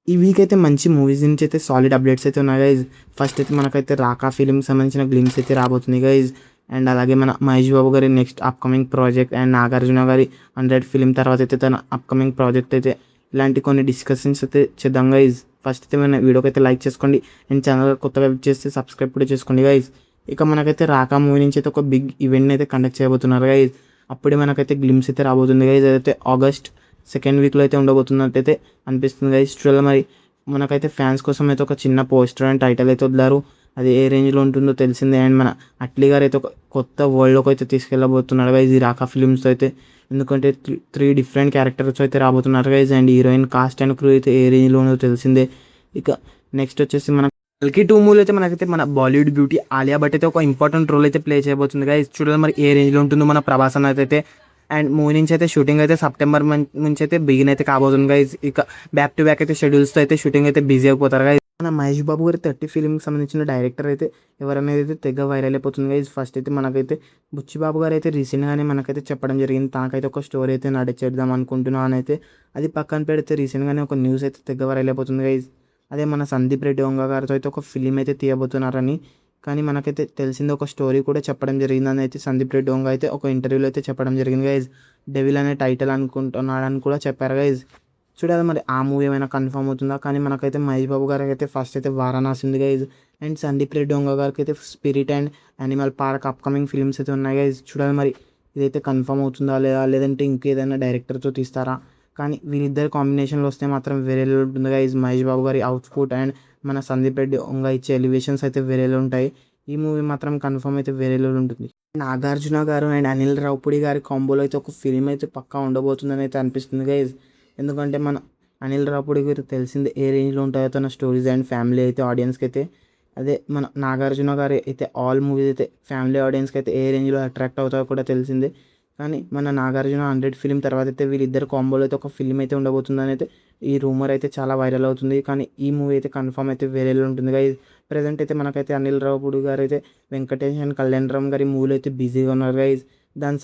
ఈ వీక్ అయితే మంచి మూవీస్ నుంచి అయితే సాలిడ్ అప్డేట్స్ అయితే ఉన్నాయి గైజ్. ఫస్ట్ అయితే మనకైతే రాకా ఫిలింకి సంబంధించిన గ్లిమ్స్ అయితే రాబోతుంది గైజ్. అండ్ అలాగే మన మహేష్ బాబు గారి next upcoming project and Nagarjuna గారి 100 ఫిలిం తర్వాత అయితే తన అప్కమింగ్ ప్రాజెక్ట్ అయితే ఇలాంటి కొన్ని డిస్కషన్స్ అయితే చేద్దాం గైజ్. ఫస్ట్ అయితే మన వీడియోకి అయితే లైక్ చేసుకోండి అండ్ ఛానల్ కొత్తగా విజిట్ చేస్తే సబ్స్క్రైబ్ కూడా చేసుకోండి గైజ్. ఇక మనకైతే రాకా మూవీ నుంచి అయితే ఒక బిగ్ ఈవెంట్ని అయితే కండక్ట్ చేయబోతున్నారు గైజ్. అప్పుడే మనకైతే గ్లిమ్స్ అయితే రాబోతుంది గైజ్. అదైతే ఆగస్ట్ సెకండ్ వీక్లో అయితే ఉండబోతున్నట్టయితే అనిపిస్తుంది గైస్. చూడాలి మరి. మనకైతే ఫ్యాన్స్ కోసం అయితే ఒక చిన్న పోస్టర్ అండ్ టైటిల్ అయితే వదిలారు. అది ఏ రేంజ్లో ఉంటుందో తెలిసిందే. అండ్ మన అట్లీ గారు అయితే ఒక కొత్త వరల్డ్లోకి అయితే తీసుకెళ్ళబోతున్నారు గైజ్ ఈ రాకా ఫిలిమ్స్తో అయితే. ఎందుకంటే త్రీ డిఫరెంట్ క్యారెక్టర్స్ అయితే రాబోతున్నారు guys. And heroine cost and crew అయితే ఏ రేంజ్లో ఉందో తెలిసిందే. ఇక నెక్స్ట్ వచ్చేసి మన కల్కి 2 మూవీలో అయితే మనకైతే మన బాలీవుడ్ బ్యూటీ ఆలియా భట్ అయితే ఒక ఇంపార్టెంట్ రోల్ అయితే ప్లే చేయబోతుంది గైజ్. చూడాలి మరి ఏ రేంజ్లో ఉంటుందో మన ప్రభాస్ అన్న అయితే. అండ్ మూవీ నుంచి అయితే షూటింగ్ అయితే సెప్టెంబర్ మంత్ నుంచి అయితే బిగిన్ అయితే కాబోతుంది గైజ్. ఇక బ్యాక్ టు బ్యాక్ అయితే షెడ్యూల్స్తో అయితే షూటింగ్ అయితే బిజీ అయిపోతారు గైజ్. మన మహేష్ బాబు గారి 30 ఫిలింకి సంబంధించిన డైరెక్టర్ అయితే ఎవరనేది అయితే తెగ వైరల్ అయిపోతుంది గైజ్. ఫస్ట్ అయితే మనకైతే బుచ్చిబాబు గారు అయితే రీసెంట్గానే మనకైతే చెప్పడం జరిగింది. తనకైతే ఒక స్టోరీ అయితే నడిచేద్దాం అనుకుంటున్నాను అని అయితే. అది పక్కన పెడితే రీసెంట్గానే ఒక న్యూస్ అయితే తెగ వైరల్ అయిపోతుంది గైజ్. అదే మన సందీప్ రెడ్డి వంగ గారితో అయితే ఒక ఫిలిం అయితే తీయబోతున్నారని. కానీ మనకైతే తెలిసింది ఒక స్టోరీ కూడా చెప్పడం జరిగిందని అయితే సందీప్ రెడ్డి వంగ అయితే ఒక ఇంటర్వ్యూలో అయితే చెప్పడం జరిగింది గైజ్. డెవిల్ అనే టైటిల్ అనుకుంటున్నాడని కూడా చెప్పారు గైజ్. చూడాలి మరి ఆ మూవీ ఏమైనా కన్ఫర్మ్ అవుతుందా. కానీ మనకైతే మహేష్ బాబు గారికి అయితే ఫస్ట్ అయితే వారణాసి ఉంది గైజ్. అండ్ సందీప్ రెడ్డి వంగ గారికి అయితే spirit and animal park upcoming films అయితే ఉన్నాయి గైజ్. చూడాలి మరి ఇదైతే కన్ఫర్మ్ అవుతుందా లేదంటే ఇంకేదైనా డైరెక్టర్తో తీస్తారా. కానీ వీళ్ళిద్దరు కాంబినేషన్లో వస్తే మాత్రం వేరేలో ఉంటుంది గైజ్. మహేష్ బాబు గారి అవుట్పుట్ అండ్ మన సందీప్ రెడ్డి వంగ ఇచ్చే ఎలివేషన్స్ అయితే వేరేలో ఉంటాయి. ఈ మూవీ మాత్రం కన్ఫర్మ్ అయితే వేరేలో ఉంటుంది. నాగార్జున గారు అండ్ అనిల్ రావుపూడి గారి కాంబోలో అయితే ఒక ఫిలిం అయితే పక్కా ఉండబోతుందని అయితే అనిపిస్తుంది గైజ్. ఎందుకంటే మన అనిల్ రావుపూడి గారు తెలిసిందే ఏ రేంజ్లో ఉంటాయో తన స్టోరీస్ అండ్ ఫ్యామిలీ అయితే ఆడియన్స్కి అయితే. అదే మన నాగార్జున గారు అయితే ఆల్ మూవీస్ అయితే ఫ్యామిలీ ఆడియన్స్కి అయితే ఏ రేంజ్లో అట్రాక్ట్ అవుతాయో కూడా తెలిసిందే. కానీ మన నాగార్జున 100 ఫిలిం తర్వాత అయితే వీళ్ళిద్దరు కాంబోలో అయితే ఒక ఫిలిం అయితే ఉండబోతుందని అయితే ఈ రూమర్ అయితే చాలా వైరల్ అవుతుంది. కానీ ఈ మూవీ అయితే కన్ఫర్మ్ అయితే వేరేలో ఉంటుంది గైజ్. ప్రజెంట్ అయితే మనకైతే అనిల్ రావుపూడి గారు అయితే వెంకటేష్ అండ్ కళ్యాణ్ రామ్ గారి మూవీలో అయితే బిజీగా ఉన్నారు గైజ్. దాని